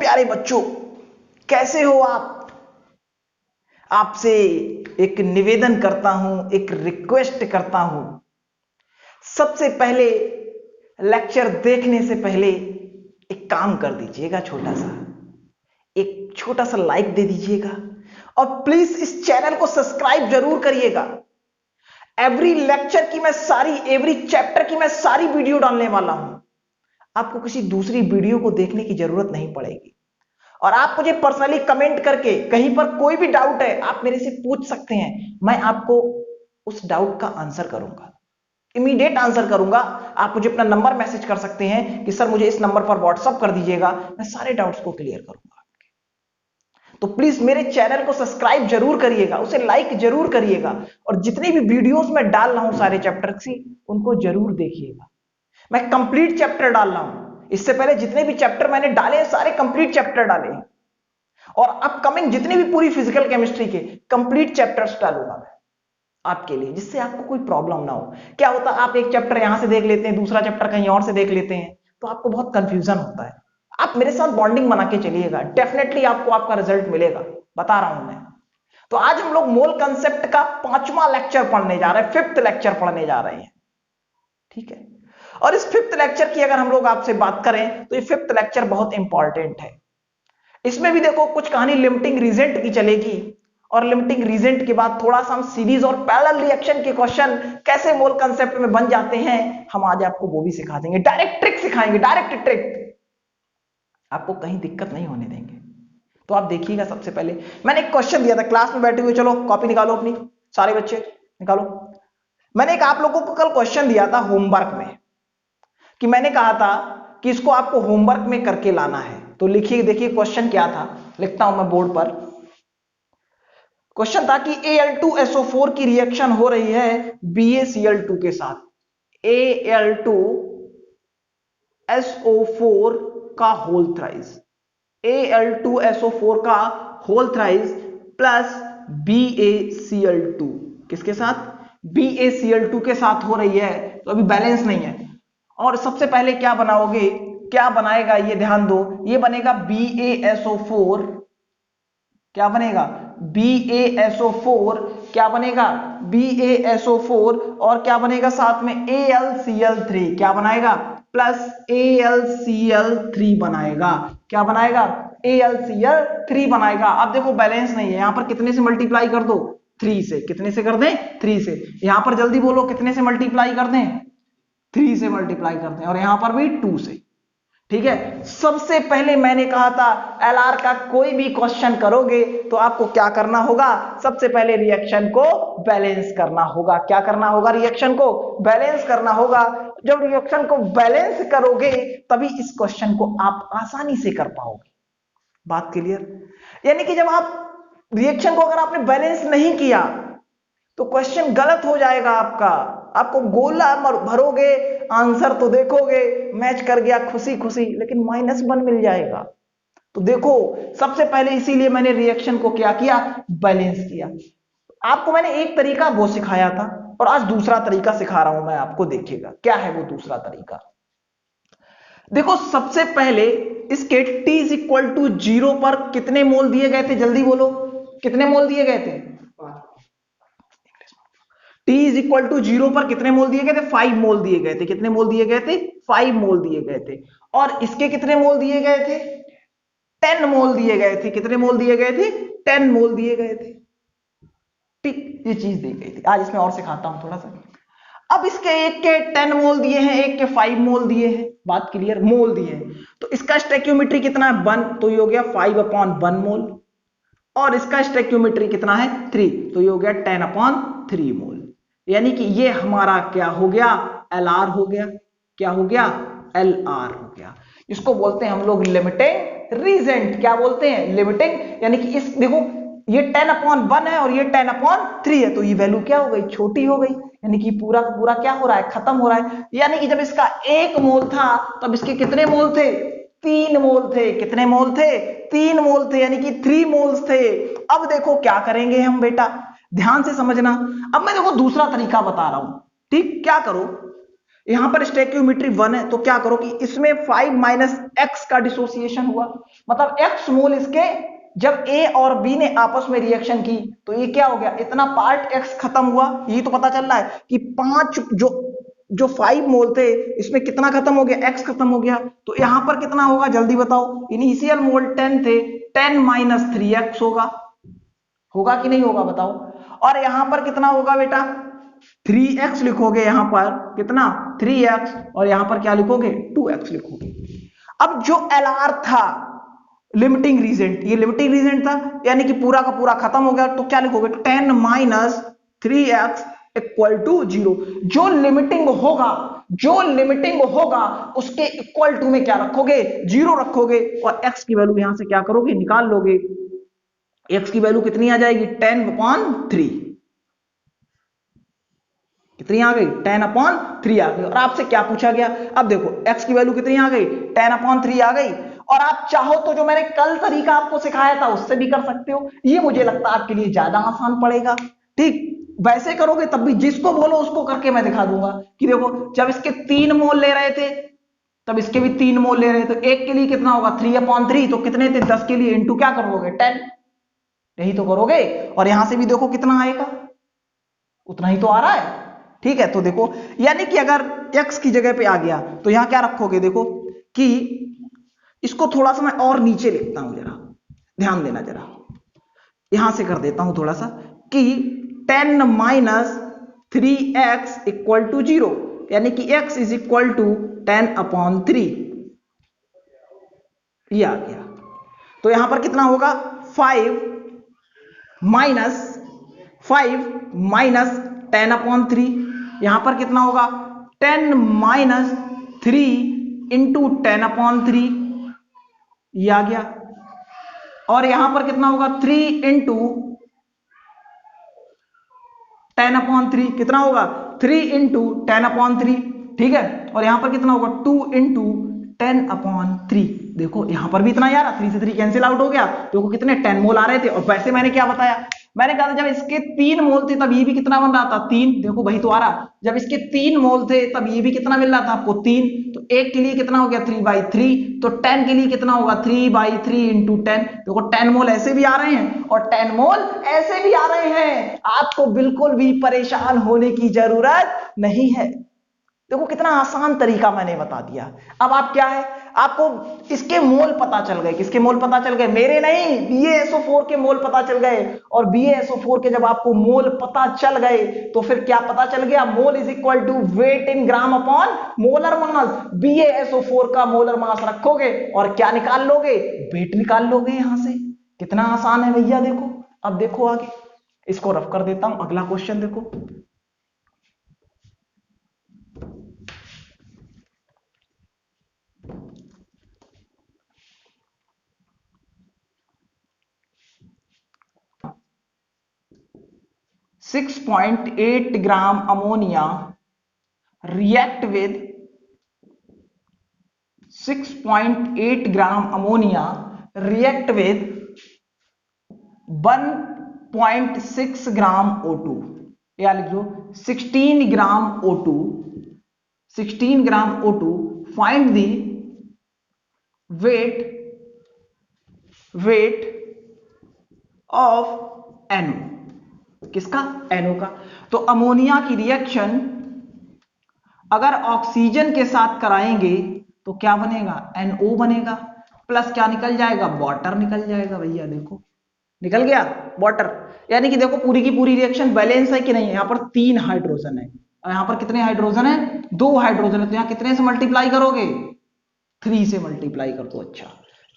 प्यारे बच्चों, कैसे हो आप? आपसे एक निवेदन करता हूं, एक रिक्वेस्ट करता हूं। सबसे पहले लेक्चर देखने से पहले एक काम कर दीजिएगा, एक छोटा सा लाइक दे दीजिएगा और प्लीज इस चैनल को सब्सक्राइब जरूर करिएगा। एवरी चैप्टर की मैं सारी वीडियो डालने वाला हूं। आपको किसी दूसरी वीडियो को देखने की जरूरत नहीं पड़ेगी और आप मुझे पर्सनली कमेंट करके कहीं पर कोई भी डाउट है आप मेरे से पूछ सकते हैं। मैं आपको उस डाउट का आंसर करूंगा, इमीडिएट आंसर करूंगा। आप मुझे अपना नंबर मैसेज कर सकते हैं कि सर मुझे इस नंबर पर व्हाट्सअप कर दीजिएगा, मैं सारे डाउट्स को क्लियर करूंगा। तो प्लीज मेरे चैनल को सब्सक्राइब जरूर करिएगा, उसे लाइक जरूर करिएगा और जितनी भी वीडियोस मैं डाल रहा हूं सारे चैप्टर की, उनको जरूर देखिएगा। मैं कंप्लीट चैप्टर डाल रहा हूं। इससे पहले जितने भी चैप्टर मैंने डाले हैं सारे कंप्लीट चैप्टर डाले हैं और अपकमिंग जितने भी पूरी फिजिकल केमिस्ट्री के कंप्लीट चैप्टर्स डालूंगा मैं आपके लिए, जिससे आपको कोई प्रॉब्लम ना हो। क्या होता है, आप एक चैप्टर यहां से देख लेते हैं, दूसरा चैप्टर कहीं और से देख लेते हैं, तो आपको बहुत कंफ्यूजन होता है। आप मेरे साथ बॉन्डिंग बना के चलिएगा, डेफिनेटली आपको आपका रिजल्ट मिलेगा, बता रहा हूं मैं। तो आज हम लोग मोल कंसेप्ट का 5वां लेक्चर पढ़ने जा रहे हैं, 5th लेक्चर पढ़ने जा रहे हैं, ठीक है। और इस 5th लेक्चर की अगर हम लोग आपसे बात करें तो ये 5th लेक्चर बहुत इंपॉर्टेंट है। इसमें भी देखो कुछ कहानी लिमिटिंग रीजेंट की चलेगी और लिमिटिंग रीजेंट के बाद थोड़ा सा हम सीरीज और पैरेलल रिएक्शन के क्वेश्चन कैसे मोल कंसेप्ट में बन जाते हैं, हम आज आपको वो भी सिखा देंगे। डायरेक्ट ट्रिक सिखाएंगे, डायरेक्ट ट्रिक, आपको कहीं दिक्कत नहीं होने देंगे। तो आप देखिएगा, सबसे पहले मैंने एक क्वेश्चन दिया था क्लास में बैठे हुए, चलो कॉपी निकालो अपनी, सारे बच्चे निकालो। मैंने एक आप लोगों को कल क्वेश्चन दिया था होमवर्क में, कि मैंने कहा था कि इसको आपको होमवर्क में करके लाना है। तो लिखिए, देखिए क्वेश्चन क्या था, लिखता हूं मैं बोर्ड पर। क्वेश्चन था कि Al2SO4 की रिएक्शन हो रही है BaCl2 के साथ। Al2SO4 का होल थ्राइस, Al2SO4 का होल थ्राइस प्लस BaCl2 किसके साथ? BaCl2 के साथ हो रही है। तो अभी बैलेंस नहीं है और सबसे पहले क्या बनाओगे, क्या बनाएगा ये ध्यान दो, ये बनेगा BaSO4, क्या बनेगा BaSO4, क्या बनेगा BaSO4 और क्या बनेगा साथ में AlCl3, क्या बनाएगा प्लस AlCl3 बनाएगा, क्या बनाएगा AlCl3 बनाएगा। अब देखो बैलेंस नहीं है, यहां पर कितने से मल्टीप्लाई कर दो, 3 से। कितने से कर दें? 3 से। यहां पर जल्दी बोलो कितने से मल्टीप्लाई कर दें? 3 से मल्टीप्लाई करते हैं और यहां पर भी 2 से, ठीक है। सबसे पहले मैंने कहा था एलआर का कोई भी क्वेश्चन करोगे तो आपको क्या करना होगा, सबसे पहले रिएक्शन को बैलेंस करना होगा। क्या करना होगा? रिएक्शन को बैलेंस करना होगा। जब रिएक्शन को बैलेंस करोगे तभी इस क्वेश्चन को आप आसानी से कर पाओगे। बात क्लियर? यानी कि जब आप रिएक्शन को अगर आपने बैलेंस नहीं किया तो क्वेश्चन गलत हो जाएगा आपका। आपको गोला भरोगे, आंसर तो देखोगे मैच कर गया खुशी खुशी, लेकिन -1 मिल जाएगा। तो देखो सबसे पहले इसीलिए मैंने रिएक्शन को क्या किया, बैलेंस किया। आपको मैंने एक तरीका वो सिखाया था और आज दूसरा तरीका सिखा रहा हूं मैं आपको। देखिएगा क्या है वो दूसरा तरीका। देखो सबसे पहले इसके T=0 पर कितने मोल दिए गए थे, जल्दी बोलो कितने मोल दिए गए थे? T=0 पर कितने मोल दिए गए थे? 5 मोल दिए गए थे। कितने मोल दिए गए थे? 5 मोल दिए गए थे। और इसके कितने मोल दिए गए थे? 10 मोल दिए गए थे। कितने मोल दिए गए थे? 10 मोल दिए गए थे। ठीक, ये चीज दी गई थी। आज इसमें और सिखाता हूं थोड़ा सा। अब इसके एक के 10 मोल दिए हैं, एक के 5 मोल दिए हैं। बात क्लियर? मोल दिए हैं तो इसका स्टोइकियोमेट्री कितना है? 1, तो ये हो गया 5/1 मोल। और इसका स्टोइकियोमेट्री कितना है? 3, तो ये हो गया 10/3 मोल। यानी कि ये हमारा क्या हो गया? LR हो गया। क्या हो गया? LR हो गया। इसको बोलते हैं हम लोग लिमिटिंग रीजेंट। क्या बोलते हैं? लिमिटिंग। यानी कि इस देखो ये 10/1 है और ये 10/3 है, तो ये वैल्यू क्या हो गई? छोटी हो गई। यानी कि पूरा का पूरा क्या हो रहा है? खत्म हो रहा है। यानी कि जब इसका 1 मोल था तब इसके कितने मोल थे? 3 मोल थे। कितने मोल थे? 3 मोल थे, यानी कि 3 मोल्स थे। अब देखो क्या करेंगे हम बेटा, ध्यान से समझना। अब मैं देखो दूसरा तरीका बता रहा हूं, ठीक? क्या करो, यहां पर स्टोइकियोमेट्री 1 है, तो क्या करो कि इसमें 5 माइनस एक्स का डिसोसिएशन हुआ, मतलब एक्स मोल इसके, जब ए और बी ने आपस में रिएक्शन की तो ये क्या हो गया, इतना पार्ट एक्स खत्म हुआ। यही तो पता चल रहा है कि 5 जो 5 मोल थे इसमें कितना खत्म हो गया, एक्स खत्म हो गया। तो यहां पर कितना होगा जल्दी बताओ, इनिशियल मोल 10 थे, 10 माइनस 3x होगा कि नहीं होगा बताओ। और यहां पर कितना होगा बेटा, 3x लिखोगे, यहां पर कितना 3x, और यहां पर क्या लिखोगे 2x लिखोगे। अब जो LR था लिमिटिंग रीजेंट, ये लिमिटिंग रीजेंट था, यानी कि पूरा का पूरा खत्म हो गया, तो क्या लिखोगे 10 माइनस 3x इक्वल टू 0। जो लिमिटिंग होगा उसके इक्वल टू में क्या रखोगे, 0 रखोगे, और x की वैल्यू यहां से क्या करोगे, निकाल लोगे। x की वैल्यू कितनी आ जाएगी, 10/3, कितनी आ गई, 10/3 आ गई। और आपसे क्या पूछा गया, अब देखो x की वैल्यू कितनी आ गई, 10/3 आ गई। और आप चाहो तो जो मैंने कल तरीका आपको सिखाया था उससे भी कर सकते हो, ये मुझे लगता है आपके लिए ज्यादा आसान पड़ेगा। ठीक, वैसे करोगे तब भी जिसको बोलो उसको करके मैं दिखा दूंगा कि देखो जब इसके 3 मोल ले रहे थे तब इसके भी 3 मोल ले रहे थे, तो एक के लिए कितना होगा 3/3, तो कितने थे 10 के लिए इंटू क्या करोगे 10, यही तो करोगे। और यहां से भी देखो कितना आएगा, उतना ही तो आ रहा है। ठीक है, तो देखो यानी कि अगर x की जगह पे आ गया तो यहां क्या रखोगे, देखो कि इसको थोड़ा सा मैं और नीचे लिखता हूं, जरा ध्यान देना, जरा यहां से कर देता हूं थोड़ा सा, कि 10 माइनस 3x इक्वल टू 0, यानी कि x इज इक्वल टू 10/3, ये आ गया। तो यहां पर कितना होगा 5 माइनस 10/3, यहां पर कितना होगा 10 माइनस 3 इंटू 10/3, ये आ गया। और यहां पर कितना होगा 3 इंटू 10/3, कितना होगा 3 इंटू 10/3, ठीक है। और यहां पर कितना होगा 2 इंटू 10/3, देखो यहां पर भी इतना यार 3 से 3 कैंसिल आउट हो गया, देखो कितने 10 मोल आ रहे थे। और वैसे मैंने क्या बताया, मैंने कहा था जब इसके 3 मोल थे तब ये भी कितना बन रहा था 3, देखो वही तो आ रहा, जब इसके 3 मोल थे तब ये भी कितना मिल रहा था आपको 3, तो एक के लिए कितना हो गया 3/3, तो 10 के लिए कितना होगा 3/3 इंटू 10, देखो 10 मोल ऐसे भी आ रहे हैं और 10 मोल ऐसे भी आ रहे हैं, आपको बिल्कुल भी परेशान होने की जरूरत नहीं है। देखो कितना आसान तरीका मैंने बता दिया। अब आप क्या है, आपको इसके मोल पता चल गए, किसके मोल पता चल गए, मेरे नहीं, BaSO4 के मोल पता चल गए। और BaSO4 के जब आपको मोल पता चल गए तो फिर क्या पता चल गया, mole is equal to weight in gram upon molar mass. BaSO4 का मोलर मास रखोगे और क्या निकाल लोगे, वेट निकाल लोगे यहां से। कितना आसान है भैया, देखो। अब देखो आगे, इसको रफ कर देता हूं, अगला क्वेश्चन देखो। Six 6.8 gram ammonia react with 6.8 gram ammonia react with 1.6 gram O2, या लिख लो 16 ग्राम O2, 16 gram O2, find the weight of NO, किसका NO का। तो अमोनिया की रिएक्शन अगर ऑक्सीजन के साथ कराएंगे तो क्या बनेगा, NO बनेगा, प्लस क्या निकल जाएगा, वाटर निकल जाएगा। भैया देखो निकल गया वाटर, यानी कि देखो पूरी की पूरी रिएक्शन बैलेंस है कि नहीं है। यहां पर 3 हाइड्रोजन है और यहां पर कितने हाइड्रोजन है, 2 हाइड्रोजन है, तो यहां कितने से मल्टीप्लाई करोगे, 3 से मल्टीप्लाई कर दो। अच्छा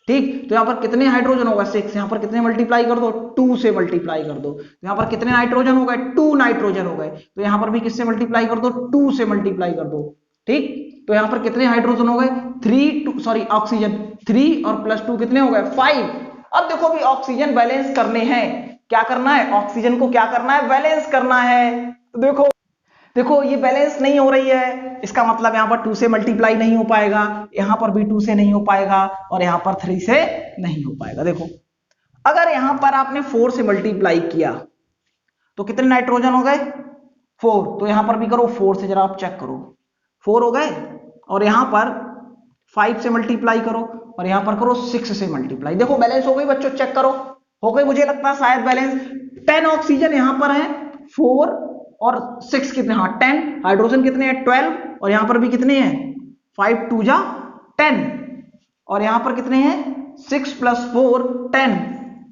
ठीक, तो यहां पर कितने हाइड्रोजन होगा 6, यहां पर कितने मल्टीप्लाई कर दो, 2 से मल्टीप्लाई कर दो। तो यहां पर कितने नाइट्रोजन हो गए, 2 नाइट्रोजन हो गए, तो यहां पर भी किससे मल्टीप्लाई कर दो, 2 से मल्टीप्लाई कर दो। ठीक, तो यहां पर कितने हाइड्रोजन हो गए, 3 ऑक्सीजन 3 और प्लस 2 कितने हो गए 5। अब देखो भी ऑक्सीजन बैलेंस करने हैं, क्या करना है, ऑक्सीजन को क्या करना है, बैलेंस करना है। तो देखो ये बैलेंस नहीं हो रही है, इसका मतलब यहां पर 2 से मल्टीप्लाई नहीं हो पाएगा, यहां पर भी 2 से नहीं हो पाएगा, और यहां पर 3 से नहीं हो पाएगा। देखो अगर यहां पर आपने 4 से मल्टीप्लाई किया तो कितने नाइट्रोजन हो गए 4, तो यहां पर भी करो 4 से, जरा आप चेक करो 4 हो गए, और यहां पर 5 से मल्टीप्लाई करो और यहां पर करो 6 से मल्टीप्लाई। देखो बैलेंस हो गई बच्चों, चेक करो, हो गई मुझे लगता है शायद बैलेंस। 10 ऑक्सीजन यहां पर है, 4 और 6 कितने, हाँ 10। हाइड्रोजन कितने हैं 12, और यहां पर भी कितने हैं 5 2 जा 10, और यहां पर कितने हैं 6 + 4 10।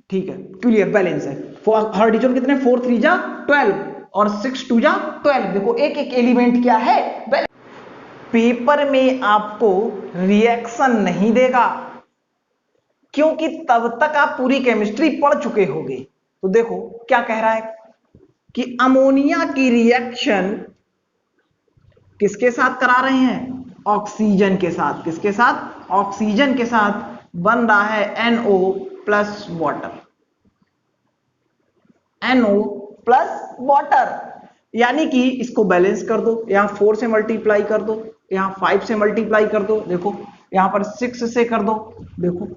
ठीक है, क्लियर, बैलेंस है। हाइड्रोजन कितने 4 3 जा 12 और 6 2 जा 12। देखो एक एक एलिमेंट क्या है बैलेंस। पेपर में आपको रिएक्शन नहीं देगा क्योंकि तब तक आप पूरी केमिस्ट्री पढ़ चुके होंगे। तो देखो क्या कह रहा है कि अमोनिया की रिएक्शन किसके साथ करा रहे हैं, ऑक्सीजन के साथ। किसके साथ, ऑक्सीजन के साथ बन रहा है NO plus water, NO plus water. यानी कि इसको बैलेंस कर दो, यहां 4 से मल्टीप्लाई कर दो, यहां 5 से मल्टीप्लाई कर दो, देखो यहां पर 6 से कर दो, देखो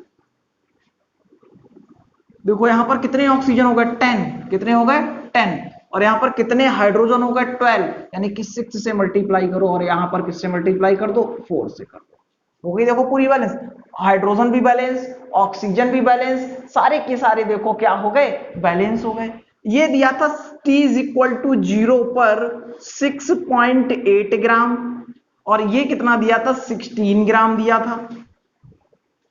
देखो यहां पर कितने ऑक्सीजन हो गए 10, कितने हो गए 10, और यहां पर कितने हाइड्रोजन हो गए 12, यानी कि 6 से मल्टीप्लाई करो और यहां पर किससे मल्टीप्लाई कर दो 4 से कर दो, हो गई देखो पूरी बैलेंस। हाइड्रोजन भी बैलेंस, ऑक्सीजन भी बैलेंस, सारे के सारे देखो क्या हो गए बैलेंस हो गए। ये दिया था T = 0 पर 6.8 ग्राम, और ये कितना दिया था 16 ग्राम दिया था।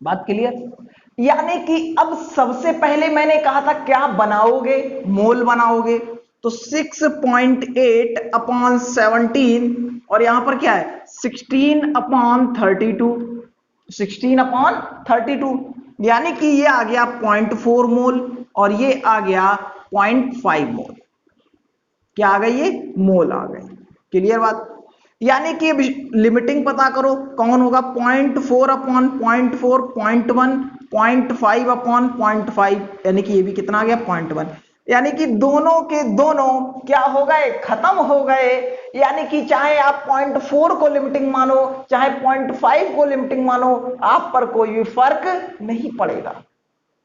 बात क्लियर। यानी कि अब सबसे पहले मैंने कहा था क्या बनाओगे, मोल बनाओगे, तो 6.8/17, और यहां पर क्या है 16/32, 16/32, यानी कि ये आ गया 0.4 मोल और ये आ गया 0.5 मोल। क्या आ गई, ये मोल आ गई। क्लियर बात। यानी कि लिमिटिंग पता करो कौन होगा, 0.4/0.4, 0.1, 0.5/0.5, यानी कि ये भी कितना आ गया 0.1। यानी कि दोनों के दोनों क्या हो गए, खत्म हो गए। यानी कि चाहे आप 0.4 को लिमिटिंग मानो, चाहे 0.5 को लिमिटिंग मानो, आप पर कोई भी फर्क नहीं पड़ेगा।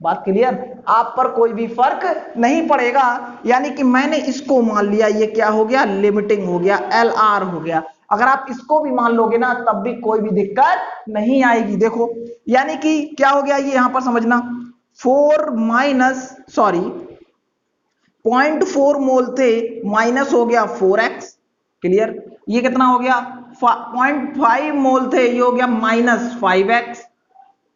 बात क्लियर, आप पर कोई भी फर्क नहीं पड़ेगा। यानी कि मैंने इसको मान लिया, ये क्या हो गया लिमिटिंग हो गया, LR हो गया। अगर आप इसको भी मान लोगे ना तब भी कोई भी दिक्कत नहीं आएगी। देखो यानी कि क्या हो गया, ये यहां पर समझना, 0.4 मोल थे, माइनस हो गया 4x। क्लियर, ये कितना हो गया 0.5 मोल थे, ये हो गया -5x।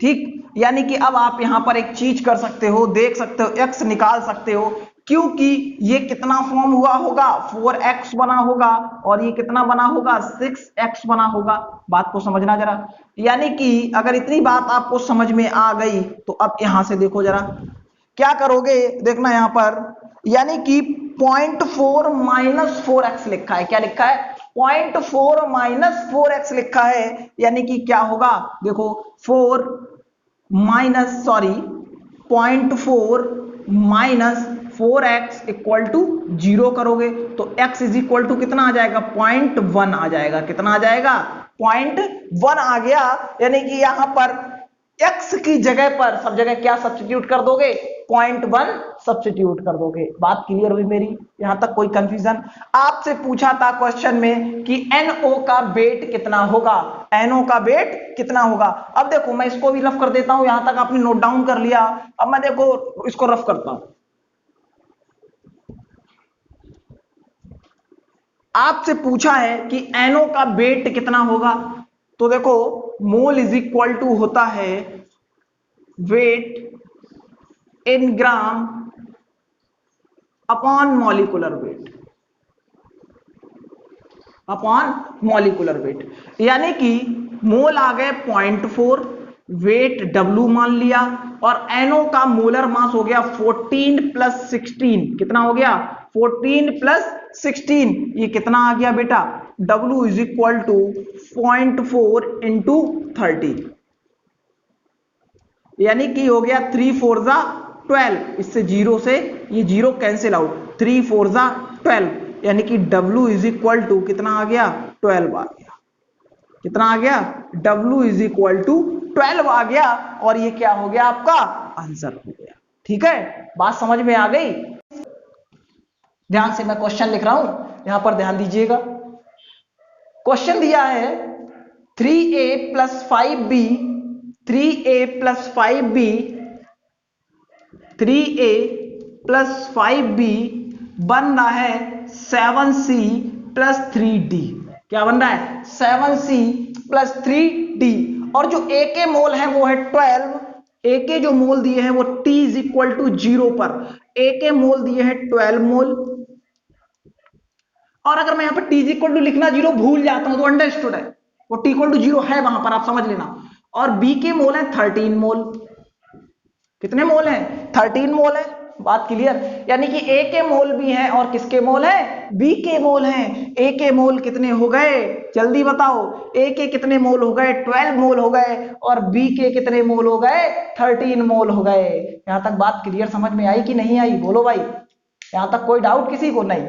ठीक, यानी कि अब आप यहां पर एक चीज कर सकते हो, देख सकते हो, x निकाल सकते हो, क्योंकि ये कितना फॉर्म हुआ होगा 4x बना होगा, और ये कितना बना होगा 6x बना होगा। बात को समझना जरा। यानी कि अगर इतनी बात आपको समझ में आ गई तो अब यहां से देखो जरा क्या करोगे, देखना यहां पर, यानी कि 0.4 - 4x लिखा है। क्या लिखा है 0.4 - 4x लिखा है। यानी कि क्या होगा, देखो 4 माइनस 0.4 - 4x = 0 करोगे तो x = कितना आ जाएगा 0.1 आ जाएगा। कितना आ जाएगा 0.1 आ गया। यानी कि यहां पर x की जगह पर सब जगह क्या सब्स्टिट्यूट कर दोगे 0.1 सब्स्टिट्यूट कर दोगे। बात क्लियर हुई मेरी, यहां तक कोई कंफ्यूजन। आपसे पूछा था क्वेश्चन में कि NO का वेट कितना होगा, NO का वेट कितना होगा। अब देखो मैं इसको भी रफ कर देता हूं, यहां तक आपने नोट डाउन कर लिया। अब मैं देखो इसको रफ करता हूं। आपसे पूछा है कि NO का वेट कितना होगा, तो देखो मोल = होता है weight in gram upon molecular weight, upon molecular weight. यानी कि मोल आ गए 0.4, वेट W मान लिया, और NO का मोलर मास हो गया 14 + 16। कितना हो गया 14 + 16, ये कितना आ गया बेटा W = 0.4 × 30, यानी कि हो गया 3 4 जा 12। इससे 0 से ये 0 कैंसिल आउट, 3 4 जा 12, यानी कि W = कितना आ गया 12 आ गया। कितना आ गया W = 12 आ गया, और ये क्या हो गया आपका आंसर हो गया। ठीक है, बात समझ में आ गई। ध्यान से मैं क्वेश्चन लिख रहा हूं, यहां पर ध्यान दीजिएगा। क्वेश्चन दिया है 3a plus 5b, 3a plus 5b, 3a plus 5b बन रहा है 7c प्लस 3d। क्या बन रहा है? 7c plus 3d। और जो a के मोल है वो है 12। a के जो मोल दिए हैं वो t इज इक्वल टू 0 पर a के मोल दिए हैं 12 मोल। और अगर मैं यहां पर t इज इक्वल टू लिखना 0 भूल जाता हूं तो अंडरस्टूड है, वो t इक्वल टू 0 है वहां पर, आप समझ लेना। और b के मोल है 13 मोल। कितने मोल हैं? 13 मोल है। बात क्लियर? यानी कि a के मोल भी हैं और किसके मोल हैं? b के मोल हैं। a के मोल कितने हो गए? जल्दी बताओ। a के कितने मोल हो गए? 12 मोल हो गए। और b के कितने मोल हो गए? 13 मोल हो गए। यहां तक बात क्लियर समझ में आई कि नहीं आई? बोलो भाई, यहां तक कोई डाउट किसी को नहीं?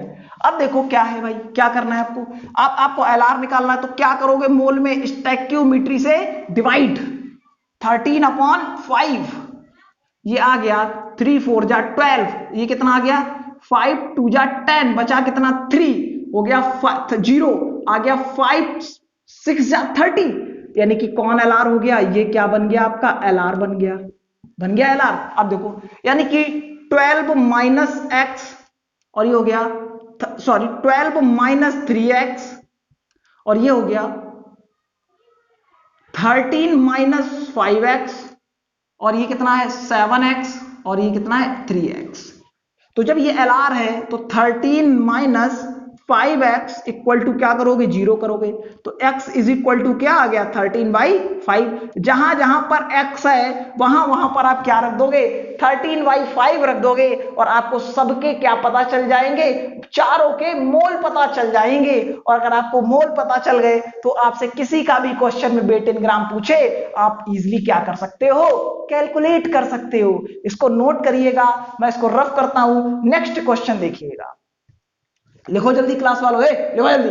अब देखो क्या है भाई, क्या करना है आपको। आपको एलआर निकालना है तो क्या करोगे? मोल में स्टैक्योमेट्री से डिवाइड। 13/5 ये आ गया 3 4 जा 12, ये कितना आ गया? 5 2 जा 10, बचा कितना? 3 हो गया 0 आ गया 5 6 जा 30, यानी कि कौन एलआर हो गया? ये क्या बन गया? आपका एलआर बन गया। बन गया एलआर। अब देखो, यानी कि 12 माइनस एक्स, और ये हो गया सॉरी 12 माइनस 3x, और ये हो गया 13 माइनस 5x, और ये कितना है? 7x, और ये कितना है? 3x। तो जब ये LR है तो 13 माइनस 5x इक्वल टू क्या करोगे? 0 करोगे। तो x इज इक्वल टू क्या आ गया? 13/5। जहां जहां पर x है वहां वहां पर आप क्या रख दोगे? 13/5 रख दोगे, और आपको सबके क्या पता चल जाएंगे? चारों के मोल पता चल जाएंगे। और अगर आपको मोल पता चल गए तो आपसे किसी का भी क्वेश्चन में वेट इन ग्राम पूछे, आप इजीली क्या कर सकते हो? कैलकुलेट कर सकते हो। इसको नोट करिएगा, मैं इसको रफ करता हूं। नेक्स्ट क्वेश्चन देखिएगा, लिखो जल्दी क्लास वालों, लिखो जल्दी।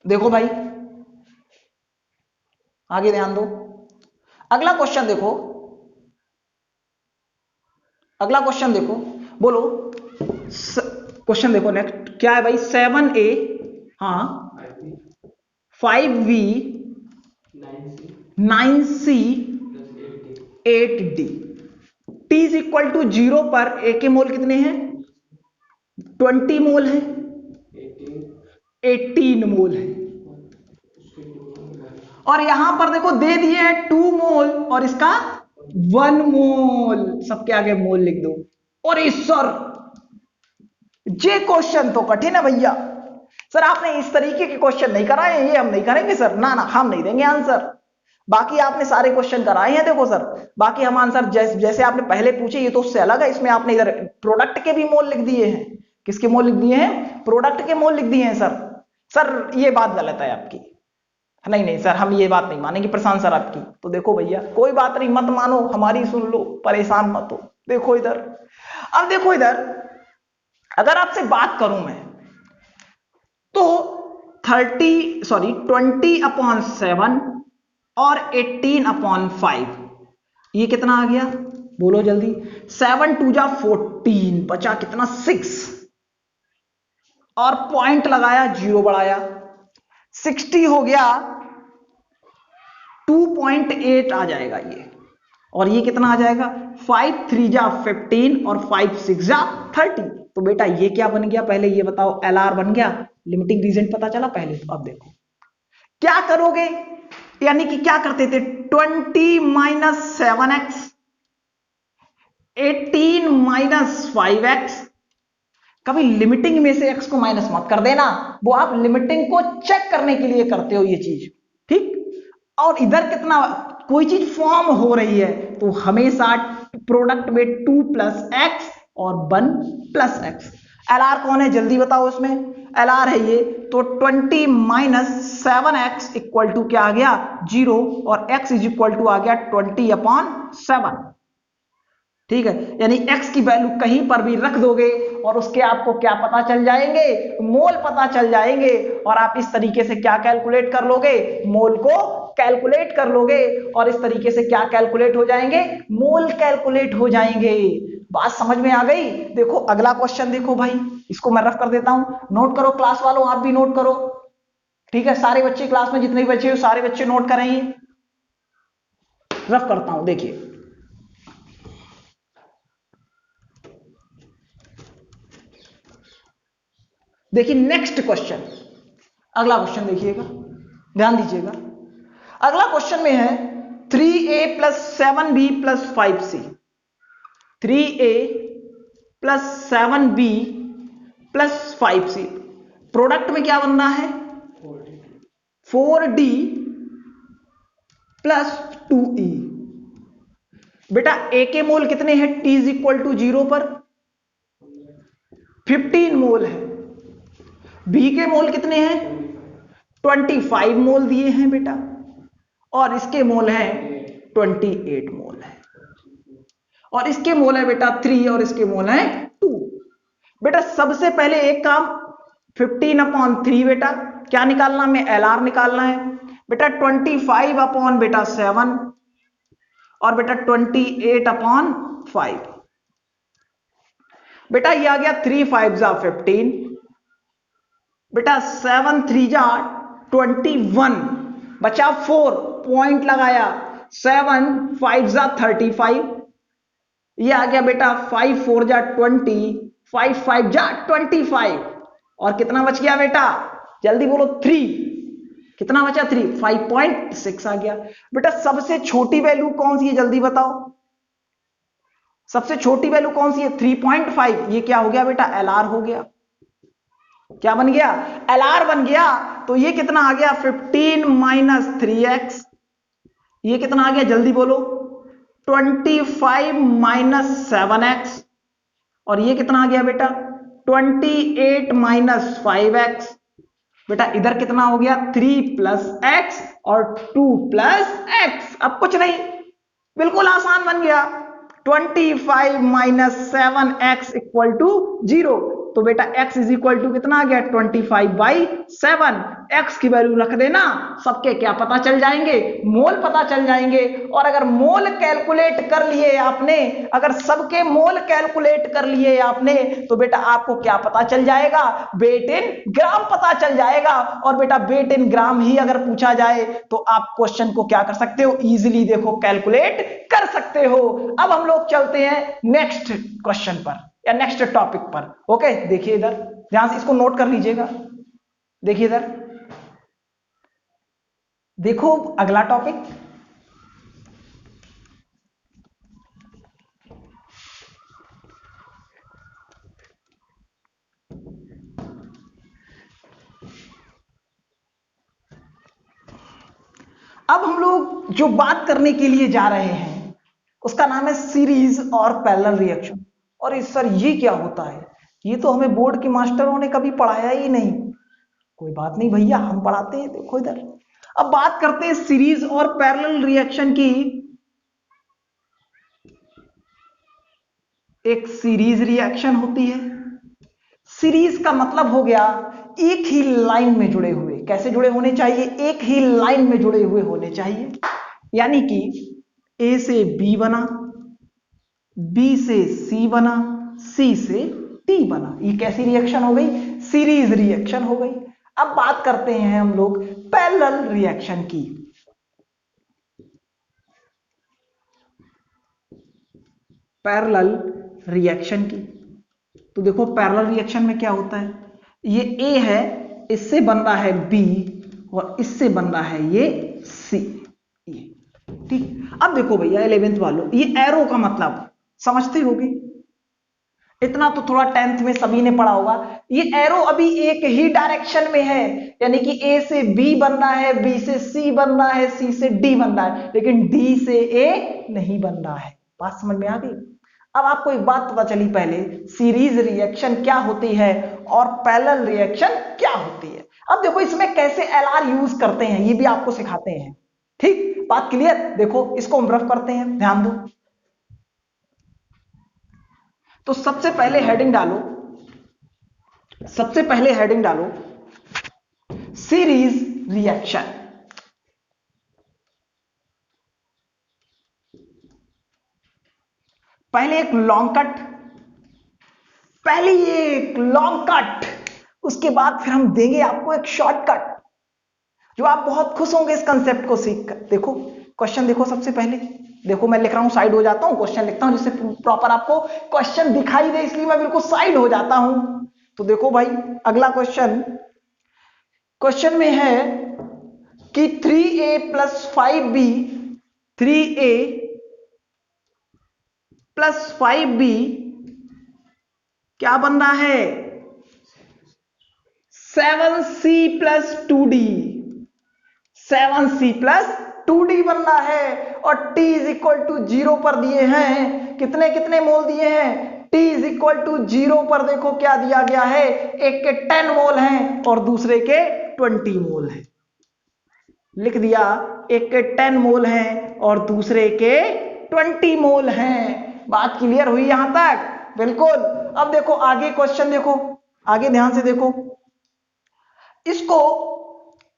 देखो भाई, आगे ध्यान दो। अगला क्वेश्चन देखो, अगला क्वेश्चन देखो, बोलो। क्वेश्चन देखो नेक्स्ट क्या है भाई? 7a, हाँ 5v 9c 8d। t is equal to 0 पर a के मोल कितने हैं? 20 मोल है, 18 मोल है। और यहां पर देखो दे दिए हैं 2 मोल और इसका 1 मोल, सबके आगे मोल लिख दो। और इस सर ये क्वेश्चन तो कठिन है भैया। सर आपने इस तरीके के क्वेश्चन नहीं कराए, ये हम नहीं करेंगे सर, ना ना हम नहीं देंगे आंसर। बाकी आपने सारे क्वेश्चन कराए हैं, देखो सर बाकी हम आंसर जैसे आपने पहले पूछे ये तो उससे अलग है। इसमें आपने इधर प्रोडक्ट के भी मोल लिख दिए हैं। किसके मोल लिख दिए हैं? प्रोडक्ट के मोल लिख दिए हैं सर। सर ये बात गलत है आपकी। नहीं नहीं सर, हम ये बात नहीं मानेंगे प्रशांत सर आपकी। तो देखो भैया कोई बात नहीं, मत मानो हमारी, सुन लो, परेशान मत हो। देखो इधर, अब देखो इधर, अगर आपसे बात करूं मैं तो 20/7 और 18/5 ये कितना आ गया? बोलो जल्दी। 7 2 जा 14, बचा कितना? 6, और पॉइंट लगाया, 0 बढ़ाया, 60 हो गया, 2.8 आ जाएगा ये। और ये कितना आ जाएगा? 5 3 जा 15 और 5 6 जा 30। तो बेटा ये क्या बन गया? पहले ये बताओ। एलआर बन गया। लिमिटिंग रीजन पता चला पहले। तो अब देखो क्या करोगे, यानी कि क्या करते थे? 20 माइनस 7x, 18 माइनस 5x। कभी लिमिटिंग में से x को माइनस मत कर देना, वो आप लिमिटिंग को चेक करने के लिए करते हो ये चीज, ठीक। और इधर कितना, कोई चीज फॉर्म हो रही है तो हमेशा प्रोडक्ट में 2 प्लस एक्स और 1 प्लस एक्स। एलआर कौन है जल्दी बताओ इसमें? एलआर है ये। तो 20 माइनस 7x इक्वल टू क्या आ गया? 0, और x इज इक्वल टू आ गया 20/7। ठीक है, यानी x की वैल्यू कहीं पर भी रख दोगे और उसके आपको क्या पता चल जाएंगे? मोल पता चल जाएंगे। और आप इस तरीके से क्या कैलकुलेट कर लोगे? मोल को कैलकुलेट कर लोगे और इस तरीके से क्या कैलकुलेट हो जाएंगे, मोल कैलकुलेट हो जाएंगे। बात समझ में आ गई। देखो अगला क्वेश्चन देखो भाई, इसको मैं रफ कर देता हूं, नोट करो क्लास वालों, आप भी नोट करो, ठीक है। सारे बच्चे क्लास में जितने भी बच्चे हो सारे बच्चे नोट करेंगे। रफ करता हूं, देखिए देखिए नेक्स्ट क्वेश्चन, अगला क्वेश्चन देखिएगा, ध्यान दीजिएगा। अगला क्वेश्चन में है 3a plus 7b plus 5c, 3a plus 7b plus 5c, product में क्या बन रहा है 4d प्लस 2e। बेटा a के मोल कितने हैं t इज इक्वल टू 0 पर 15 मोल है, b के मोल कितने हैं 25 मोल दिए हैं बेटा, और इसके मोल हैं 28 मोल है, और इसके मोल है बेटा 3 और इसके मोल है 2। बेटा सबसे पहले एक काम 15/3 बेटा क्या निकालना, में LR निकालना है बेटा, 25 बेटा 7 और बेटा 28/5। बेटा ये आ गया 3 5 जा 15 बेटा, 7 3 जा 21 बचा 4 पॉइंट लगाया, 7 5 जा 35, ये आ गया बेटा 5 4 जा 20, 5 5 जा 25, और कितना बच गया बेटा जल्दी बोलो 3, कितना बचा 3, 5.6 आ गया। बेटा सबसे छोटी वैल्यू कौन सी है जल्दी बताओ, सबसे छोटी वैल्यू कौन सी है 3.5, ये क्या हो गया बेटा LR हो गया, क्या बन गया LR बन गया। तो ये कितना आ गया 15 माइनस 3x, ये कितना आ गया जल्दी बोलो 25 माइनस 7x, और ये कितना आ गया बेटा 28 माइनस 5x। बेटा इधर कितना हो गया 3 प्लस एक्स और 2 प्लस एक्स, अब कुछ नहीं बिल्कुल आसान बन गया, 25 माइनस 7x इक्वल टू 0। तो बेटा x इज इक्वल टू कितना आ गया 25/7, x की वैल्यू रख देना, सबके क्या पता चल जाएंगे, मोल पता चल जाएंगे। और अगर मोल कैलकुलेट कर लिए आपने, अगर सबके मोल कैलकुलेट कर लिए आपने, तो बेटा आपको क्या पता चल जाएगा, वेट इन ग्राम पता चल जाएगा। और बेटा वेट इन ग्राम ही अगर पूछा जाए तो आप क्वेश्चन को क्या कर सकते हो, इजीली देखो कैलकुलेट कर सकते हो। अब हम लोग चलते हैं नेक्स्ट क्वेश्चन पर या नेक्स्ट टॉपिक पर। ओके देखिए इधर ध्यान से, इसको नोट कर लीजिएगा, देखिए इधर देखो अगला टॉपिक, अब हम लोग जो बात करने के लिए जा रहे हैं उसका नाम है सीरीज और पैरेलल रिएक्शन। और इस सर ये क्या होता है, ये तो हमें बोर्ड के मास्टरों ने कभी पढ़ाया ही नहीं। कोई बात नहीं भैया, हम पढ़ाते हैं, देखो इधर। अब बात करते हैं सीरीज और पैरेलल रिएक्शन की। एक सीरीज रिएक्शन होती है, सीरीज का मतलब हो गया एक ही लाइन में जुड़े हुए, कैसे जुड़े होने चाहिए, एक ही लाइन में जुड़े हुए होने चाहिए। यानी कि ए से बी बना, बी से सी बना, सी से टी बना, ये कैसी रिएक्शन हो गई, सीरीज रिएक्शन हो गई। अब बात करते हैं हम लोग पैरेलल रिएक्शन की। पैरेलल रिएक्शन की तो देखो पैरेलल रिएक्शन में क्या होता है, ये ए है, इससे बन रहा है बी, और इससे बन रहा है ये सी, ये ठीक। अब देखो भैया 11th वालों, ये एरो का मतलब समझते होगे, इतना तो थोड़ा 10th में सभी ने पढ़ा होगा। ये एरो अभी एक ही डायरेक्शन में है, यानी कि ए से बी बन रहा है, बी से सी बन रहा है, सी से डी बन रहा है, लेकिन डी से ए नहीं बन रहा है। बात समझ में आ गई। अब आपको एक बात पता चली पहले, सीरीज रिएक्शन क्या होती है और पैरेलल रिएक्शन क्या होती है। अब देखो इसमें कैसे LR यूज करते हैं ये भी आपको सिखाते हैं, ठीक, बात क्लियर। देखो इसको हम रफ करते हैं, ध्यान दो। तो सबसे पहले हेडिंग डालो, सबसे पहले हेडिंग डालो सीरीज रिएक्शन। पहले एक लॉन्ग कट, पहले एक लॉन्ग कट, उसके बाद फिर हम देंगे आपको एक शॉर्टकट, जो आप बहुत खुश होंगे इस कंसेप्ट को सीखकर। देखो क्वेश्चन देखो, सबसे पहले देखो मैं लिख रहा हूं, साइड हो जाता हूं, क्वेश्चन लिखता हूं जिससे प्रॉपर आपको क्वेश्चन दिखाई दे, इसलिए मैं बिल्कुल साइड हो जाता हूं। तो देखो भाई अगला क्वेश्चन, क्वेश्चन में है कि 3a plus 5b, 3a plus 5b क्या बन रहा है, 7c plus 2d, 7c plus 2d बन रहा है। और t इज इक्वल टू 0 पर दिए हैं, कितने कितने मोल दिए हैं, t इज इक्वल टू 0 पर देखो क्या दिया गया है, एक के 10 मोल हैं और दूसरे के 20 मोल हैं। लिख दिया, एक के 10 मोल हैं और दूसरे के 20 मोल हैं। बात क्लियर हुई यहां तक? बिल्कुल। अब देखो आगे क्वेश्चन देखो, आगे ध्यान से देखो इसको,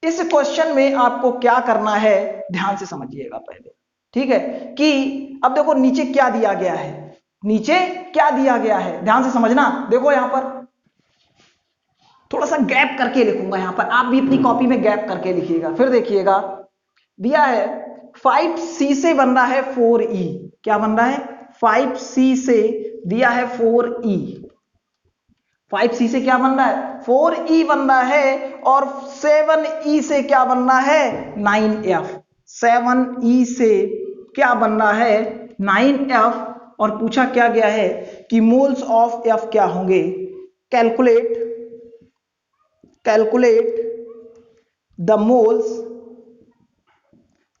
इस क्वेश्चन में आपको क्या करना है ध्यान से समझिएगा पहले, ठीक है? कि अब देखो नीचे क्या दिया गया है, नीचे क्या दिया गया है, ध्यान से समझना। देखो यहां पर थोड़ा सा गैप करके लिखूंगा, यहां पर आप भी अपनी कॉपी में गैप करके लिखिएगा। फिर देखिएगा दिया है 5c से बन रहा है 4e, क्या बन रहा है, 5c से दिया है 4e, 5c से क्या बन रहा है, 4e बन रहा है। और 7e से क्या बन रहा है, 9f, 7e से क्या बन रहा है, 9f। और पूछा क्या गया है कि मोल्स ऑफ f क्या होंगे, calculate, calculate the moles,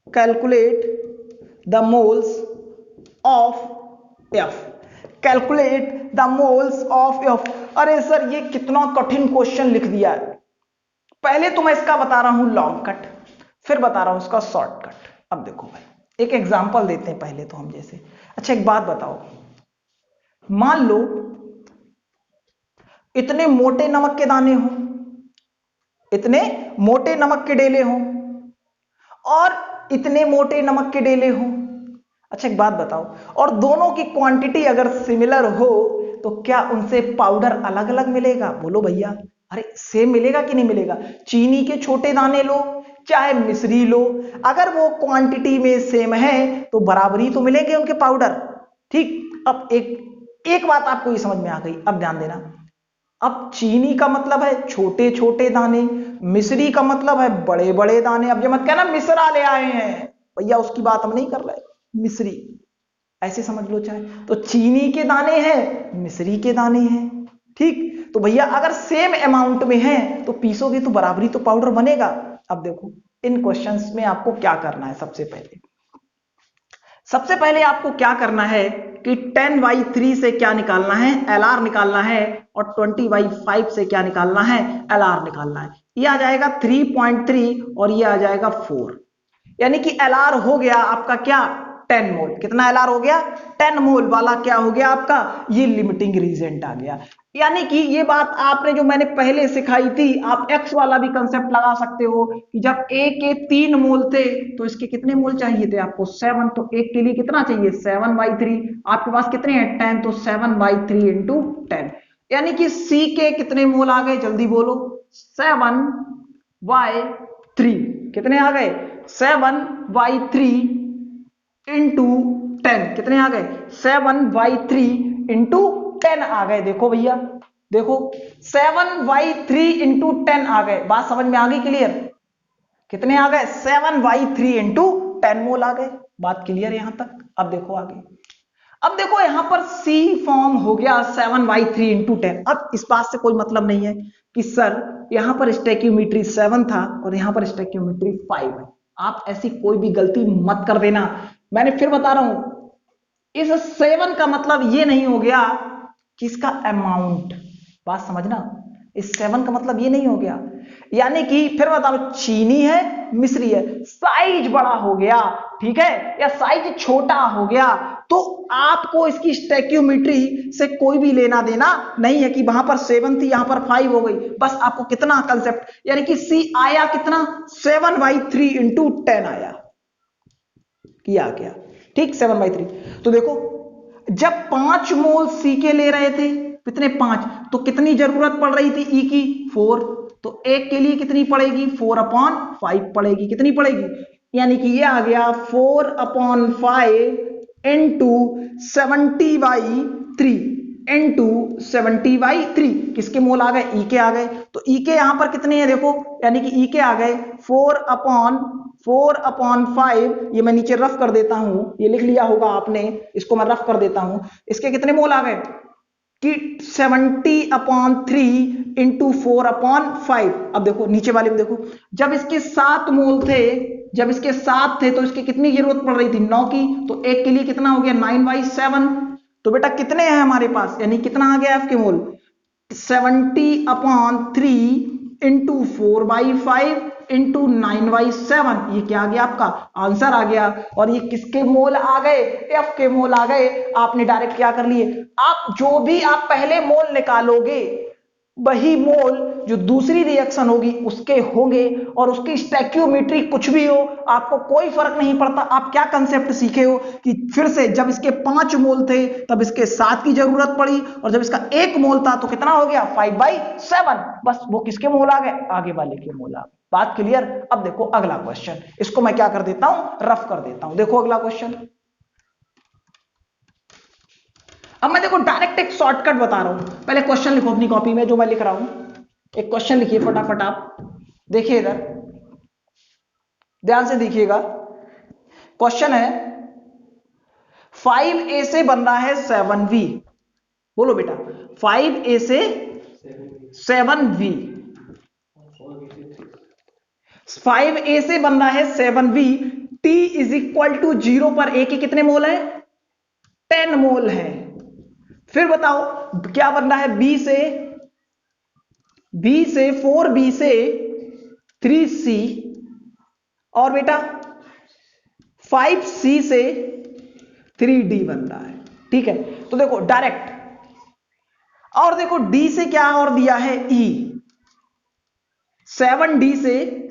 calculate the moles of f, calculate the moles of f। अरे सर ये कितना कठिन क्वेश्चन लिख दिया है। पहले तो मैं इसका बता रहा हूं लॉन्ग कट, फिर बता रहा हूं इसका शॉर्टकट। अब देखो भाई एक एग्जांपल देते हैं पहले तो हम जैसे। अच्छा एक बात बताओ, मान लो इतने मोटे नमक के दाने हो, इतने मोटे नमक के डेले हो और इतने मोटे नमक के डेले हो। अच्छा एक बात बताओ, और दोनों की क्वांटिटी अगर सिमिलर हो तो क्या उनसे पाउडर अलग अलग मिलेगा? बोलो भैया, अरे सेम मिलेगा कि नहीं मिलेगा? चीनी के छोटे दाने लो चाहे मिश्री लो, अगर वो क्वांटिटी में सेम है तो बराबरी तो मिलेंगे उनके पाउडर, ठीक। अब एक बात आपको ये समझ में आ गई, अब ध्यान देना। अब चीनी का मतलब है छोटे छोटे दाने, मिश्री का मतलब है बड़े बड़े दाने। अब ये मत कहना मिश्रा ले आए हैं, भैया उसकी बात हम नहीं कर रहे, मिश्री ऐसे समझ लो चाहे। तो चीनी के दाने हैं, मिश्री के दाने हैं, ठीक। तो भैया अगर सेम अमाउंट में है तो पीसोगे तो बराबरी तो पाउडर बनेगा। अब देखो इन क्वेश्चंस में आपको क्या करना है, सबसे पहले आपको क्या करना है कि 10/3 से क्या निकालना है, LR निकालना है। और 20/5 से क्या निकालना है, LR निकालना है। ये आ जाएगा 3.3 और ये आ जाएगा 4, यानी कि LR हो गया आपका क्या, 10 मोल। कितना LR हो गया, 10 मोल वाला क्या हो गया आपका, ये लिमिटिंग रीजेंट आ गया। यानी कि ये बात आपने जो मैंने पहले सिखाई थी, आप X वाला भी कंसेप्ट लगा सकते हो कि जब A के 3 मोल थे तो इसके कितने मोल चाहिए थे आपको, 7। तो एक के लिए कितना चाहिए, 7/3। आपके पास कितने हैं, 10, तो 7/3 इंटू 10। यानी कि C के कितने मोल आ गए, जल्दी बोलो, 7/3। कितने आ गए, 7/3 इंटू 10। कितने आ गए, 7/3 इंटू 10 आ गए। देखो भैया देखो 7/3 इंटू 10 आ गए। बात समझ में आ गई क्लियर? कितने आ गए, 7/3 इंटू 10 मोल आ गए। बात क्लियर यहां तक? अब देखो आगे, अब देखो यहां पर C फॉर्म हो गया 7/3 इंटू 10। अब इस बात से कोई मतलब नहीं है कि सर यहां पर स्टैक्योमेट्री 7 था और यहां पर स्टैक्योमेट्री 5 है। आप ऐसी कोई भी गलती मत कर देना। मैंने फिर बता रहा हूं, इस 7 का मतलब ये नहीं हो गया कि इसका अमाउंट, बात समझना, इस 7 का मतलब ये नहीं हो गया, यानी कि फिर बताओ चीनी है मिश्री है, साइज बड़ा हो गया, ठीक है, या साइज छोटा हो गया, तो आपको इसकी स्टैक्योमेट्री से कोई भी लेना देना नहीं है कि वहां पर 7 थी यहां पर 5 हो गई। बस आपको कितना कंसेप्ट, यानी कि C आया कितना, 7/3 इंटू 10 आया, किया गया, ठीक, 7/3। तो देखो जब 5 मोल सी के ले रहे थे, कितने 5, तो कितनी जरूरत पड़ रही थी ई की 4, तो एक के लिए कितनी पड़ेगी 4/5 पड़ेगी, कितनी पड़ेगी, यानी कि ये आ गया 4/5 इंटू 70/3 इंटू 70/3, किसके मोल आ गए ई के आ गए, तो ई के यहां पर कितने हैं देखो, यानी कि ई के आ गए 4/5, ये मैं नीचे रफ कर देता हूं, ये लिख लिया होगा आपने, इसको मैं रफ कर देता हूं, इसके कितने मोल आ गए कि 70/3 इंटू 4/5। अब देखो नीचे वाले में देखो, जब इसके 7 मोल थे, जब इसके 7 थे तो इसकी कितनी जरूरत पड़ रही थी 9 की, तो एक के लिए कितना हो गया 9/7, तो बेटा कितने हैं हमारे पास, यानी कितना आ गया एफ के मोल 70/3 इंटू 4/5 इंटू 9/7, ये क्या आ गया आपका आंसर आ गया। और ये किसके मोल आ गए, एफ के मोल आ गए। आपने डायरेक्ट क्या कर लिए, आप जो भी आप पहले मोल निकालोगे वही मोल जो दूसरी रिएक्शन होगी उसके होंगे, और उसकी स्टैक्योमेट्री कुछ भी हो आपको कोई फर्क नहीं पड़ता। आप क्या कंसेप्ट सीखे हो कि फिर से जब इसके 5 मोल थे तब इसके 7 की जरूरत पड़ी, और जब इसका 1 मोल था तो कितना हो गया 5/7, बस वो किसके मोल आ गए, आगे वाले के मोल आ गए। बात क्लियर। अब देखो अगला क्वेश्चन, इसको मैं क्या कर देता हूं रफ कर देता हूं। देखो अगला क्वेश्चन, अब मैं देखो डायरेक्ट एक शॉर्टकट बता रहा हूं। पहले क्वेश्चन लिखो अपनी कॉपी में जो मैं लिख रहा हूं, एक क्वेश्चन लिखिए फटाफट। आप देखिए इधर ध्यान से देखिएगा, क्वेश्चन है 5a से बन रहा है 7v। बोलो बेटा 5a से 7v, 5a से बन रहा है 7v, t is equal to 0 पर a के कितने मोल है 10 मोल है। फिर बताओ क्या बन रहा है b से 4b से 3c, और बेटा 5c से 3d बन रहा है। ठीक है, तो देखो डायरेक्ट, और देखो d से क्या और दिया है e, 7d से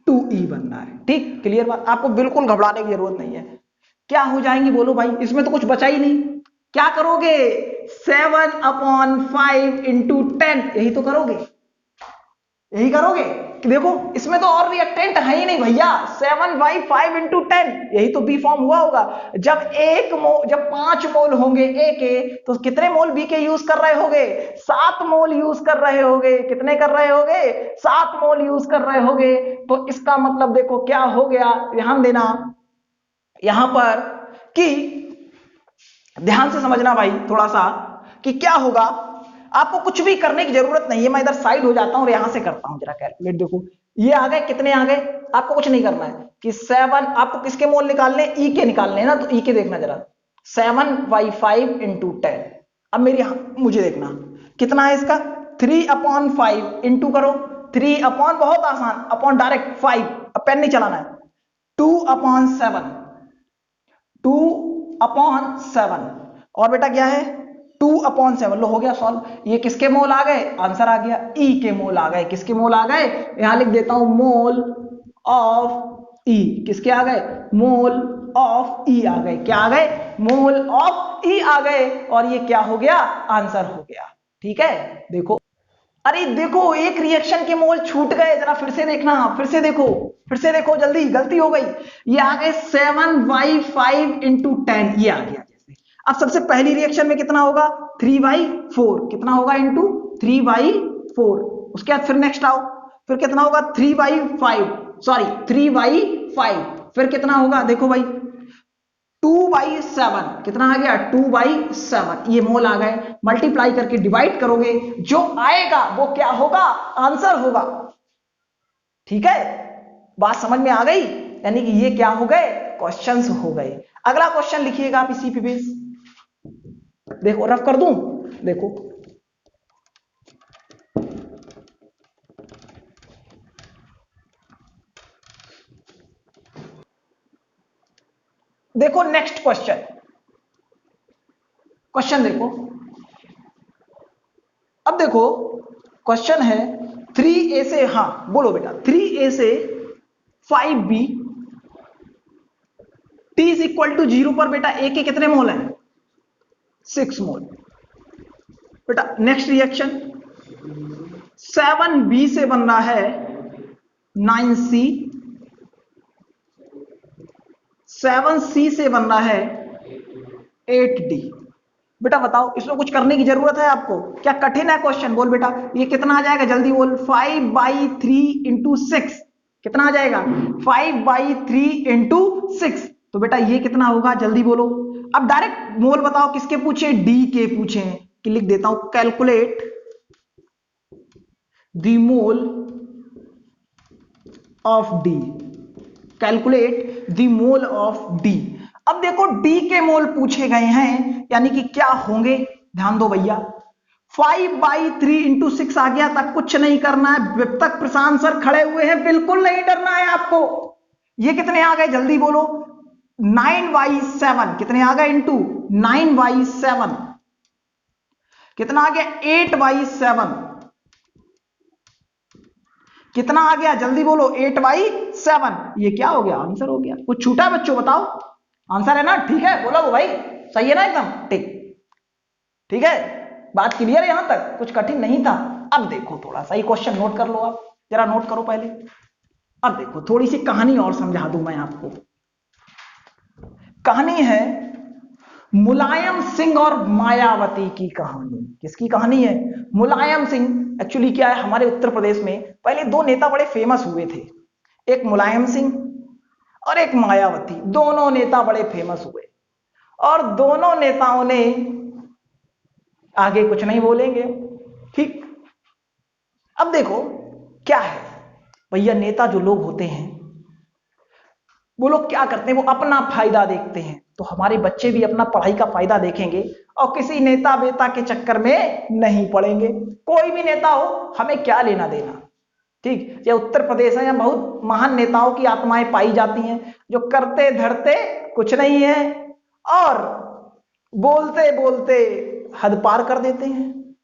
2e बन रहा है। ठीक क्लियर बात, आपको बिल्कुल घबराने की जरूरत नहीं है। क्या हो जाएंगी बोलो भाई, इसमें तो कुछ बचा ही नहीं। क्या करोगे 7/5 इंटू 10, यही तो करोगे, यही करोगे कि देखो इसमें तो और रिएक्टेंट है ही नहीं भैया, 7/5 इंटू 10, यही तो बी फॉर्म हुआ होगा। जब 5 मोल होंगे ए के तो कितने मोल बी के यूज कर रहे होगे 7 मोल यूज कर रहे होगे। कितने कर रहे होगे 7 मोल यूज कर रहे होगे। तो इसका मतलब देखो क्या हो गया, ध्यान देना यहां पर कि ध्यान से समझना भाई थोड़ा सा कि क्या होगा। आपको कुछ भी करने की जरूरत नहीं है, मैं इधर साइड हो जाता हूं और यहां से करता हूं जरा कैलकुलेट। देखो ये आ गए, कितने आ गए, आपको कुछ नहीं करना है कि 7, आपको किसके मोल निकालने ई के निकालने हैं ना, तो ई के देखना जरा 7/5 इंटू 10। अब मुझे देखना कितना है इसका 3/5 इंटू करो 3 बहुत आसान, अपॉन डायरेक्ट 5, अब पेन नहीं चलाना है 2/7, 2/7, और बेटा क्या है 2/7। लो हो गया सॉल्व। ये किसके मोल आ गए, आंसर आ गया ई के मोल आ गए। किसके मोल आ गए, यहां लिख देता हूं मोल ऑफ ई। किसके आ गए, मोल ऑफ ई आ गए। क्या आ गए, मोल ऑफ ई आ गए, और ये क्या हो गया, आंसर हो गया। ठीक है, देखो अरे देखो एक रिएक्शन के मोल छूट गए, जरा फिर से देखना, फिर से देखो जल्दी, गलती हो गई। ये आ गए 7/5 इंटू 10, ये आ गया। जैसे अब सबसे पहली रिएक्शन में कितना होगा 3/4, कितना होगा इंटू 3/4। उसके बाद फिर नेक्स्ट आओ, फिर कितना होगा 3/5, फिर कितना होगा देखो भाई 2/7, कितना आ गया 2/7। ये मोल आ गए, मल्टीप्लाई करके डिवाइड करोगे, जो आएगा वो क्या होगा, आंसर होगा। ठीक है, बात समझ में आ गई, यानी कि ये क्या हो गए, क्वेश्चंस हो गए। अगला क्वेश्चन लिखिएगा आप इसी पे बेस। देखो रफ कर दूं, देखो नेक्स्ट क्वेश्चन देखो। अब देखो क्वेश्चन है 3a से, हाँ बोलो बेटा 3a से 5b t is equal to 0 पर बेटा a के कितने मोल हैं, 6 मोल। बेटा नेक्स्ट रिएक्शन 7B से बन रहा है 9C, 7C से बन रहा है 8D। बेटा बताओ इसमें कुछ करने की जरूरत है आपको? क्या कठिन है क्वेश्चन? बोल बेटा ये कितना आ जाएगा, जल्दी बोल। 5/3 इंटू 6 कितना आ जाएगा? 5/3 इंटू 6। तो बेटा ये कितना होगा, जल्दी बोलो। अब डायरेक्ट मोल बताओ किसके पूछे? डी के पूछे हैं कि लिख देता हूं calculate the mole of D, calculate the mole of D. अब देखो डी के मोल पूछे गए हैं, यानी कि क्या होंगे, ध्यान दो भैया। 5/3 इंटू 6 आ गया, तक कुछ नहीं करना है। जब तक प्रशांत सर खड़े हुए हैं बिल्कुल नहीं डरना है आपको। ये कितने आ गए, जल्दी बोलो। 9/7 कितने आ गए, इंटू 9/7 कितना आ गया, 8/7 कितना आ गया, जल्दी बोलो। 8/7। ये क्या हो गया, आंसर हो गया। कुछ छूटा बच्चों, बताओ। आंसर है ना, ठीक है बोलो भाई, सही है ना एकदम, ठीक ठीक है। बात क्लियर है यहां तक, कुछ कठिन नहीं था। अब देखो थोड़ा सा ये क्वेश्चन नोट कर लो, आप जरा नोट करो पहले। अब देखो थोड़ी सी कहानी और समझा दूं मैं आपको। कहानी है मुलायम सिंह और मायावती की कहानी। किसकी कहानी है? मुलायम सिंह। एक्चुअली क्या है, हमारे उत्तर प्रदेश में पहले दो नेता बड़े फेमस हुए थे, एक मुलायम सिंह और एक मायावती। दोनों नेता बड़े फेमस हुए और दोनों नेताओं ने, आगे कुछ नहीं बोलेंगे, ठीक। अब देखो क्या है भैया, नेता जो लोग होते हैं वो लोग क्या करते हैं, वो अपना फायदा देखते हैं। तो हमारे बच्चे भी अपना पढ़ाई का फायदा देखेंगे और किसी नेता बेता के चक्कर में नहीं पड़ेंगे। कोई भी नेता हो, हमें क्या लेना देना, ठीक। ये उत्तर प्रदेश है, यहाँ बहुत महान नेताओं की आत्माएं पाई जाती हैं जो करते धरते कुछ नहीं है और बोलते बोलते हद पार कर देते हैं।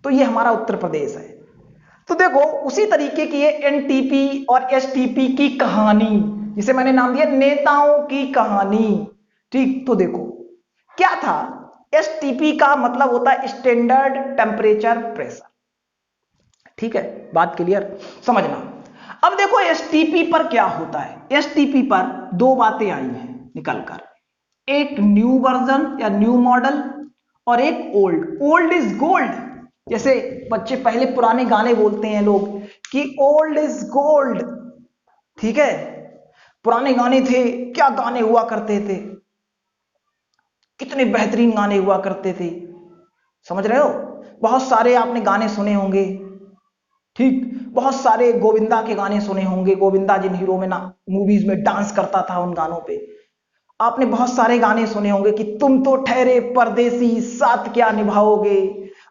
तो ये हमारा उत्तर प्रदेश है। तो देखो उसी तरीके की ये एनटीपी और एसटीपी की कहानी, जिसे मैंने नाम दिया नेताओं की कहानी, ठीक। तो देखो क्या था, एसटीपी का मतलब होता है स्टैंडर्ड टेम्परेचर प्रेशर, ठीक है, बात क्लियर, समझना। अब देखो एसटीपी पर क्या होता है। एसटीपी पर दो बातें आई हैं निकलकर, एक न्यू वर्जन या न्यू मॉडल और एक ओल्ड। ओल्ड इज गोल्ड, जैसे बच्चे पहले पुराने गाने बोलते हैं लोग कि ओल्ड इज गोल्ड, ठीक है। पुराने गाने थे, क्या गाने हुआ करते थे, कितने बेहतरीन गाने हुआ करते थे, समझ रहे हो। बहुत सारे आपने गाने सुने होंगे, ठीक। बहुत सारे गोविंदा के गाने सुने होंगे, गोविंदा जिन हीरो में ना मूवीज में डांस करता था, उन गानों पे आपने बहुत सारे गाने सुने होंगे कि तुम तो ठहरे परदेसी साथ क्या निभाओगे।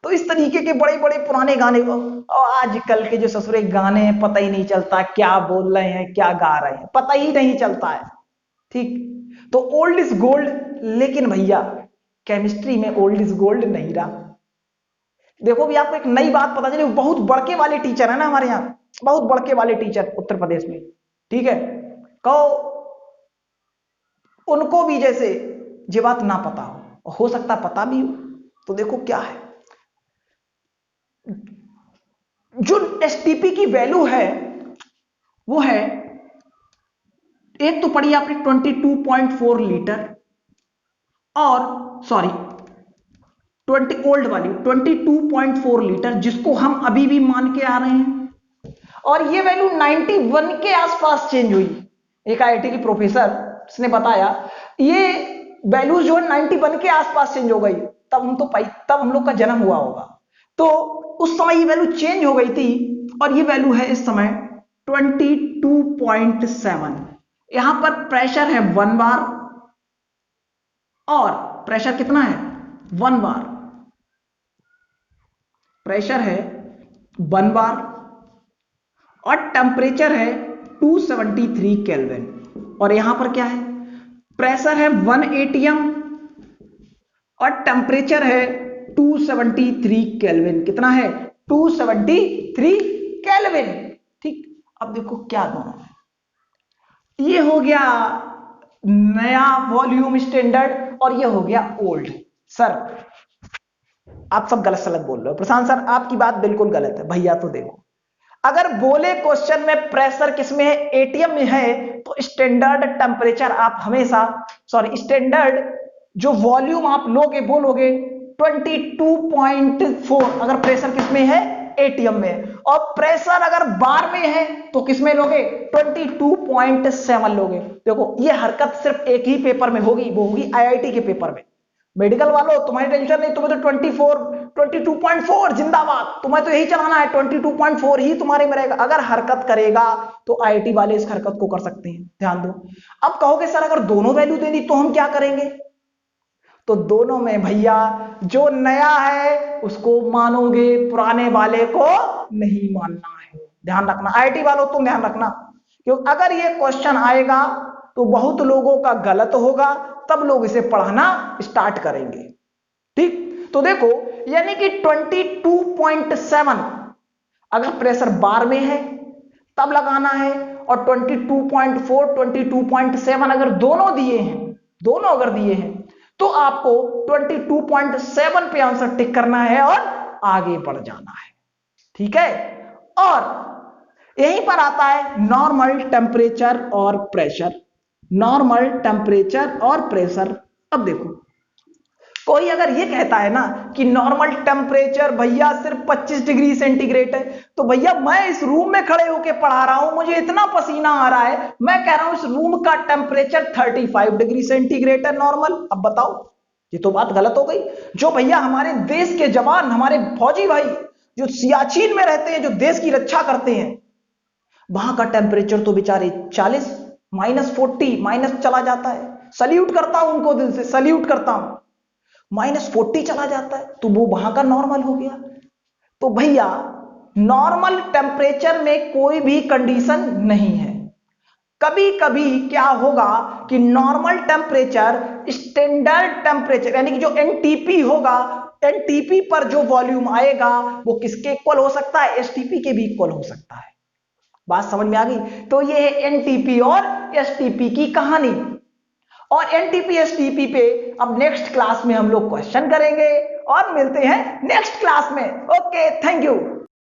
तो इस तरीके के बड़े बड़े पुराने गाने। और आजकल के जो ससुरे गाने हैं, पता ही नहीं चलता क्या बोल रहे हैं, क्या गा रहे हैं, पता ही नहीं चलता है, ठीक। तो ओल्ड इज गोल्ड, लेकिन भैया केमिस्ट्री में ओल्ड इज गोल्ड नहीं रहा। देखो भी आपको एक नई बात पता चली, बहुत बड़के वाले टीचर है ना हमारे यहाँ, बहुत बड़के वाले टीचर उत्तर प्रदेश में, ठीक है। कहो उनको भी जैसे ये बात ना पता हो सकता पता भी हो। तो देखो क्या है, जो एसटीपी की वैल्यू है वो है, एक तो पढ़ी आपने 22.4 लीटर और सॉरी 20 ओल्ड वाली 22.4 लीटर, जिसको हम अभी भी मान के आ रहे हैं। और ये वैल्यू 91 के आसपास चेंज हुई। एक आईआईटी की प्रोफेसर उसने बताया ये वैल्यूज जो है 91 के आसपास चेंज हो गई। तब हम लोग का जन्म हुआ होगा, तो उस समय ये वैल्यू चेंज हो गई थी और ये वैल्यू है इस समय 22.7। यहां पर प्रेशर है 1 बार, और प्रेशर कितना है 1 बार, प्रेशर है 1 बार और टेम्परेचर है 273 केल्विन। और यहां पर क्या है, प्रेशर है 1 atm और टेम्परेचर है 273 केल्विन। कितना है 273 केल्विन, ठीक। अब देखो क्या दोनों है, ये हो गया नया वॉल्यूम स्टैंडर्ड और ये हो गया ओल्ड। सर आप सब गलत सलत बोल रहे हो। प्रशांत सर आपकी बात बिल्कुल गलत है। भैया तो देखो, अगर बोले क्वेश्चन में प्रेशर किसमें है, एटीएम में है, तो स्टैंडर्ड टेम्परेचर आप हमेशा, सॉरी स्टैंडर्ड जो वॉल्यूम आप लोगे बोलोगे 22.4, अगर प्रेशर किसमें है, एटीएम में। और प्रेशर अगर बार में है तो किसमें लोगे, 22.7 लोगे। देखो ये हरकत सिर्फ एक ही पेपर में होगी, वो होगी आईआईटी के पेपर में। मेडिकल वालों तुम्हारी टेंशन नहीं, तुम्हें तो 22.4 जिंदाबाद, तुम्हें तो यही चलाना है, 22.4 ही तुम्हारे में रहेगा। अगर हरकत करेगा तो आईआईटी वाले इस हरकत को कर सकते हैं, ध्यान दो। अब कहोगे सर अगर दोनों वैल्यू दे दी तो हम क्या करेंगे, तो दोनों में भैया जो नया है उसको मानोगे, पुराने वाले को नहीं मानना है, ध्यान रखना। आईआईटी वालों तुम ध्यान रखना, क्योंकि अगर ये क्वेश्चन आएगा तो बहुत लोगों का गलत होगा, तब लोग इसे पढ़ना स्टार्ट करेंगे। ठीक, तो देखो यानी कि 22.7 अगर प्रेशर बार में है तब लगाना है, और 22.4 22.7 अगर दोनों दिए हैं, दोनों अगर दिए हैं तो आपको 22.7 पे आंसर टिक करना है और आगे बढ़ जाना है। ठीक है, और यहीं पर आता है नॉर्मल टेम्परेचर और प्रेशर। नॉर्मल टेम्परेचर और प्रेशर, अब देखो कोई अगर ये कहता है ना कि नॉर्मल टेम्परेचर भैया सिर्फ 25 डिग्री सेंटीग्रेड है, तो भैया मैं इस रूम में खड़े होकर पढ़ा रहा हूं, मुझे इतना पसीना आ रहा है, मैं कह रहा हूं इस रूम का टेम्परेचर 35 डिग्री सेंटीग्रेड है नॉर्मल। अब बताओ, ये तो बात गलत हो गई। जो भैया हमारे देश के जवान, हमारे फौजी भाई जो सियाचिन में रहते हैं, जो देश की रक्षा करते हैं, वहां का टेम्परेचर तो बेचारे 40 -40 माइनस चला जाता है। सल्यूट करता हूं उनको, दिल से सल्यूट करता हूं। -40 चला जाता है तो वो वहां का नॉर्मल हो गया। तो भैया नॉर्मल टेम्परेचर में कोई भी कंडीशन नहीं है। कभी कभी क्या होगा कि नॉर्मल टेम्परेचर स्टैंडर्ड टेम्परेचर यानी कि जो एनटीपी होगा, एनटीपी पर जो वॉल्यूम आएगा वो किसके इक्वल हो सकता है, एसटीपी के भी इक्वल हो सकता है। बात समझ में आ गई। तो ये है एनटीपी और एसटीपी की कहानी। और एनटीपी एसटीपी पे अब नेक्स्ट क्लास में हम लोग क्वेश्चन करेंगे, और मिलते हैं नेक्स्ट क्लास में। Okay, thank you.